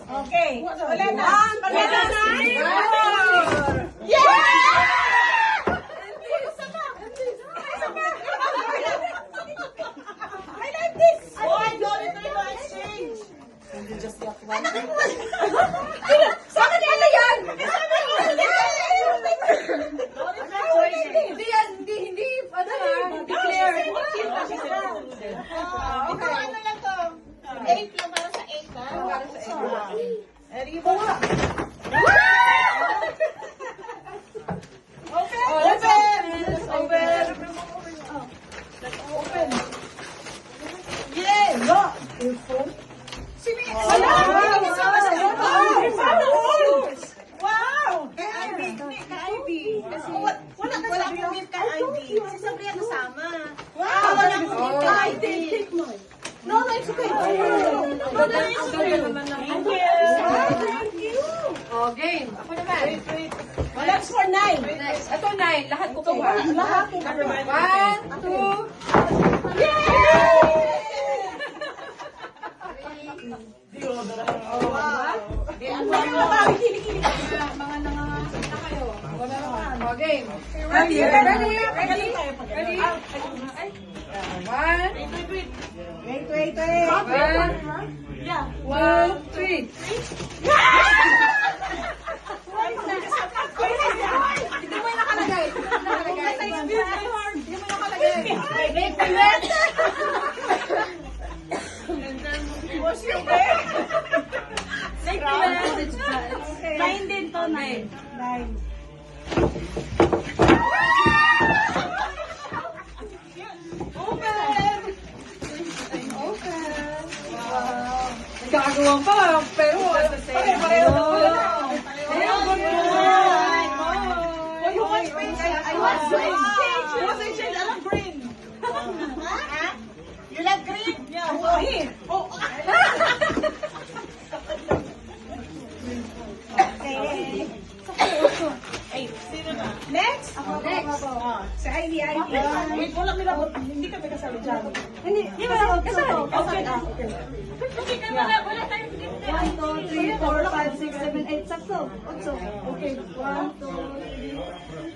Okay. Wala na. Wala na. I like this. Oh, I got it. No exchange. You just got one. Sa akin yata yan. Hindi yan. Hindi. Declare. Okay. Ano lang to? 8 lang para sa 8 na? Para sa 8. Ready ba? Open! Open! Open! Open! Yay! Look! Sino yun? Wow! Kay Ivy! Kay Ivy! Wala ka gift kay Ivy. Si Sabrina kasama. Wow! Wala akong gift kay Ivy. No, it's okay. Thank you. Oh, game. Ako naman. Wait. That's for 9. Next. Ito 9. Lahat kukuha. Lahat. 1, 2. Mga nangangasip na kayo. Wala naman. Oh, game. Ready? Ready? One. Wait. 1, 2, 3. Hindi mo nakalagay. Hindi mo nakalagay. What's your name? Nine din to, 9. Gagawa pa, pero pareho. You like green? Yeah. Sino na? Next? Next. Si Ivy. Wait, wala nila. Hindi kami kasali dyan. Hindi. Kasali. Okay. Wala tayong gift. 1, 2, 3, 4, 5, 6, 7, 8, sakto. 8. Okay. 1, 2, 3.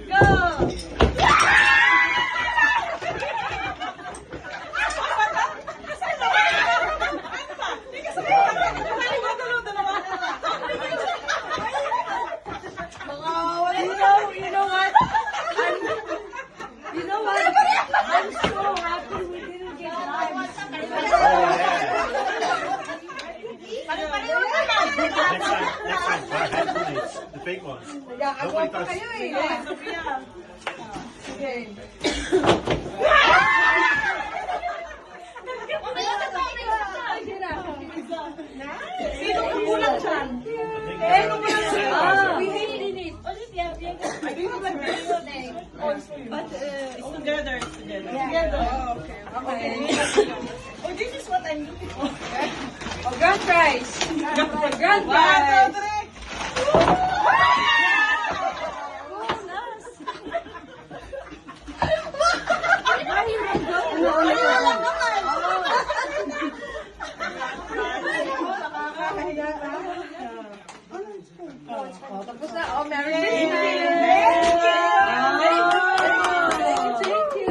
Go! You know what? I'm so happy we didn't get that. Next time, try headphones, the fake ones. Nagkakagawa pa kayo eh. Okay. Sino ang kulang dyan? We hated it. I do have like this. But it's together. Together. Okay. Oh, this is what I'm looking for. Oh, grand prize. Grand 1, 2, prize. 3. Tapos na. Oh, Merry Thank Christmas. you. Thank you.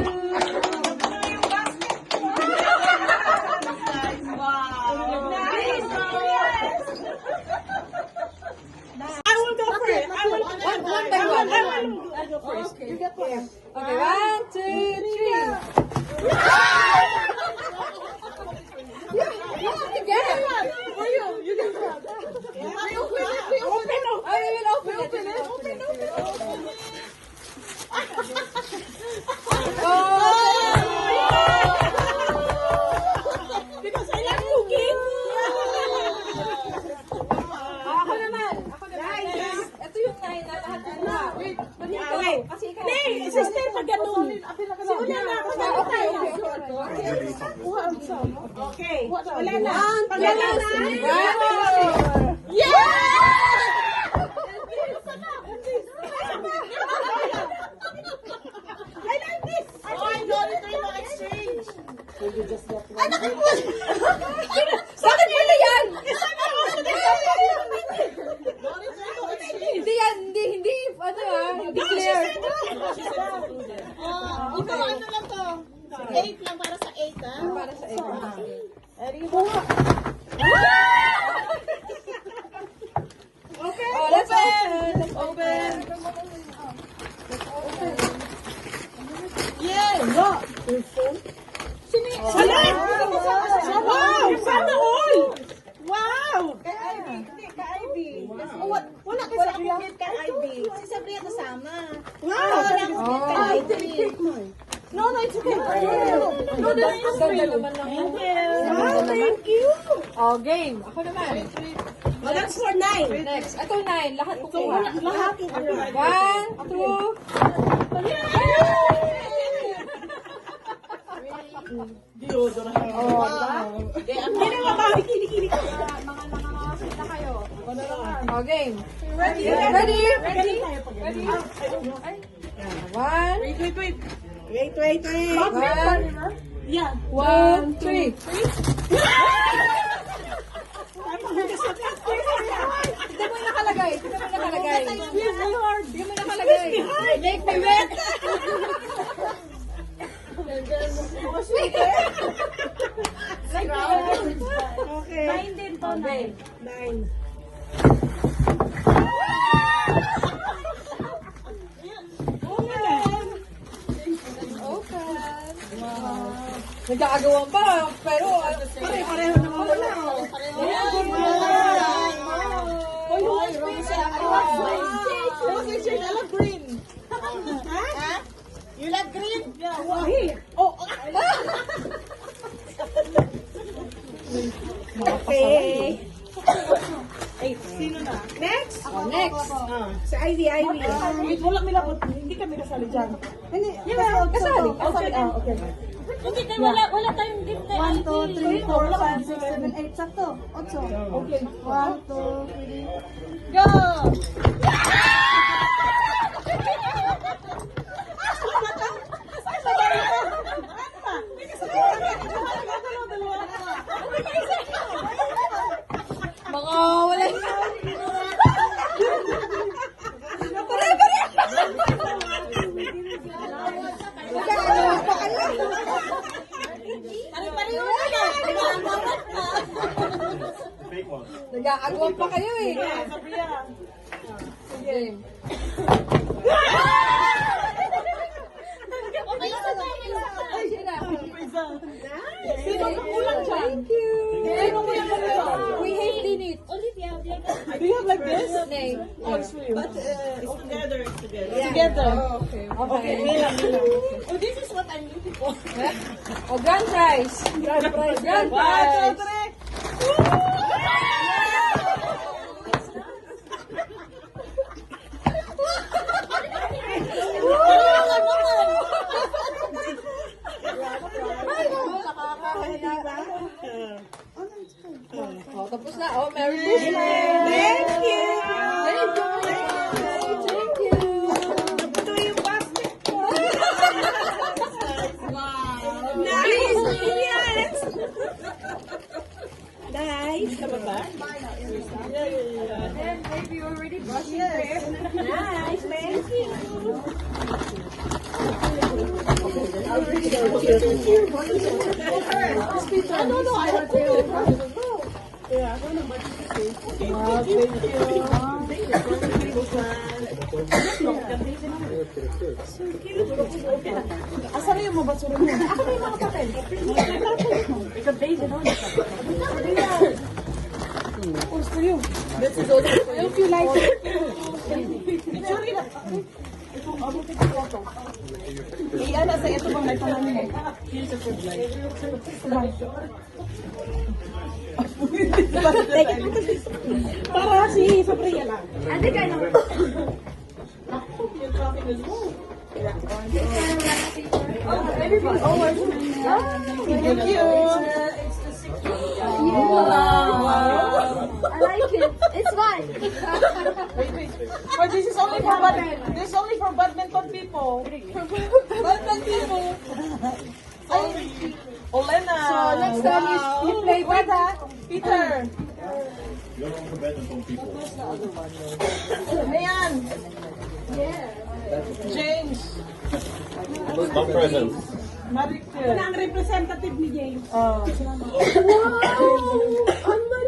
I will go first. I will One by one. I'll go first. Okay. Okay, 1, 2, 3. You have to get it. For you. You can go. Open it. Because I like cooking. Ako naman. Ito yung 9 na lahat ng mga. Wait. Kasi ikaw. Hey, sister, pag ganun. Si Una na ako sa tayo. Okay. Wala na. Wala na. Yeah! I like this. Oh, I got it. No exchange. Bakit pala yan? It's like I want to hindi, ano hindi clear. Ikaw, ano lang to? 8 lang para sa 8, ha? Para sa ito. Okay. Oh, let's open. Let's open. Yes! Wow! Sana all! Wow! Kay Ivy. Hindi, kay Ivy. Wala akong gift kay Ivy. Si Sabrina kasama. Wow! Wala akong gift kay Ivy. No, it's okay. No, ganda naman lang. Wow, thank you. Oh, game. Ako naman. Oh, that's for 9. Next. Ito 9. Lahat kukuha. Lahat. 1, 2. Hindi na mabawi, kinikili ka. Mga nangangasit na kayo. Oh, game. Ready? Ready? Ready? Ready? Ay. 1, Wait. 1, Yeah. 1, 3. Tignan mo yung nakalagay. Tignan mo yung nakalagay. Tignan mo yung nakalagay. Make me wet. Okay. 9 din to, 9. Nagkakagawan pa, pero Pare-pareho naman wala. Green. Ha? You like green? Oh, okay. Sino na? Next? oh, next. Si Ivy. Wait, wala may labot. Hindi kami kasali dyan. Hindi. Kasali. Okay. Hindi tayo, wala tayong gift kay 1, 2, 3, 4, 5, 6, 7, 8. Sakto. 8. Okay. 1, 2, 3. Go! Mga wala. Nagkakagawan pa kayo. Pare-pareho na yan. Fake one. Nagkakagawan pa kayo eh. Game. Okay, isa pa, may isa pa. Sino ang kulang dyan? Thank you. We hate Linit. Olivia, Do you have like this? Nay. It's together. Together. Okay. Oh, this is what I'm looking for. Oh, grand prize. Grand prize. Grand prize. Oh, tapos na. Oh, Merry Christmas. Thank you. Thank you. Thank you. Ito yung basket ko. Nice. Yes. Nice. And maybe you already brushed your hair. Nice. Thank you. No, I want to. Asan na yung mga basura mo? Ako na yung mga papel. Ika-base na. What's for you? This is also for you. If you like it. Sorry na. Iyan na sa ito bang nagpangalan mo? Here's a food light. Para si Sabrina lang. Ate ka naman. Thank you. I like it. It's fun. But this is only for badminton people. Badminton people. Olena. So next time you play with Peter. You're on the bed and don't people. Ayan. James. Not present. Ito na ang representative ni James.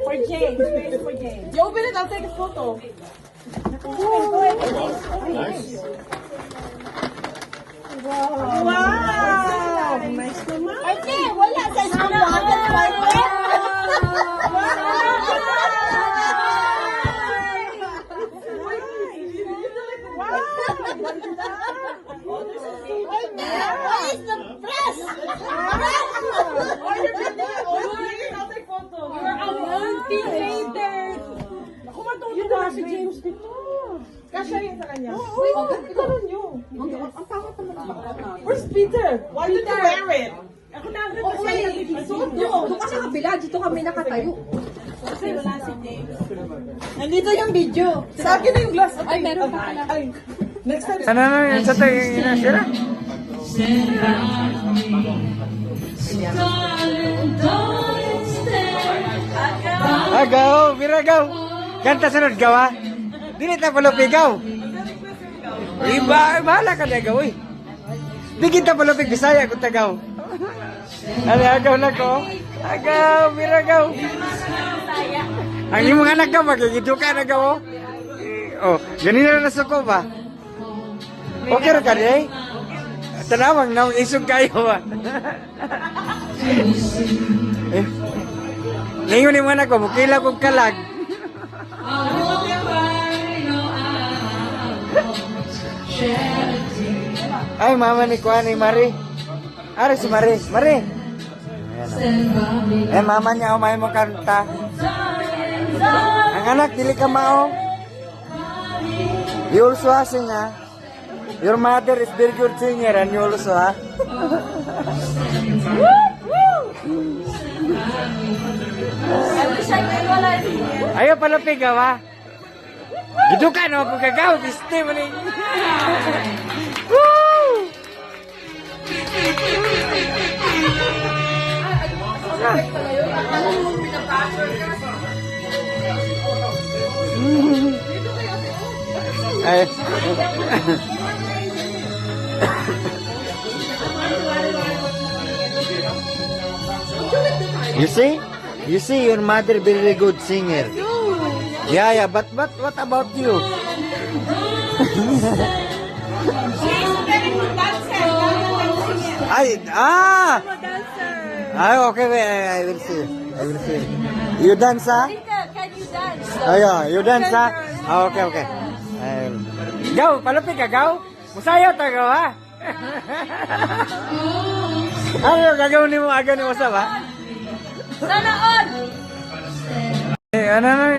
For James. Wait for James. You open it, I'll take a photo. Nice. Wow! Nice naman. Ate, wala sa isang water. Where is the press? Ako matutuwa si James dito. Kasya yun sa kanya. Ikaroon nyo. Ang pangat naman. Where's Peter? Why did you wear it? Ako na ang Doon ka sa kabila, dito kami nakatayo. Kasi wala si James. Nandito yung video. Sa akin na yung glass. Ay, meron pa pala. Ay, next time. Ano yung sa tayo yung sila? Agaw, biragaw. Ganta sunod gawa. Dili ta palupigaw. Iba, bahala ka na gaw eh. Di kita palupig Bisaya kung tagaw. Ano agaw na ko? Agaw, biragaw. Ang imong anak ka magigiduka na gaw. Oh, ganina na nasuko ba? Okay ra ka eh? Tanawang na isog kayo ba? Eh, ngayon yung anak ko, mukila kong kalag. Ay, mama ni Kuan ni Mari. Ari si Mari. Mari. Ayan, oh. Eh, mama niya, umay mo kanta. Ang anak, dili ka mao. You also sing, ha? Your mother is very good singer and you also, ha? Ayaw palapig, ha? Gidukan mo ako kagaw, biste mo ni. Woo! Ay. You see, your mother very good singer. Yeah, but what about you? Okay, wait, I will see. You dance, ha? Can you dance? Oh, yeah, you dance, ha? Okay. Gaw, palapit ka, gaw? Musayaw ta, gaw, ha? Ano gagawin ni mo aga ni Usap, ha? Sana all! Eh, ano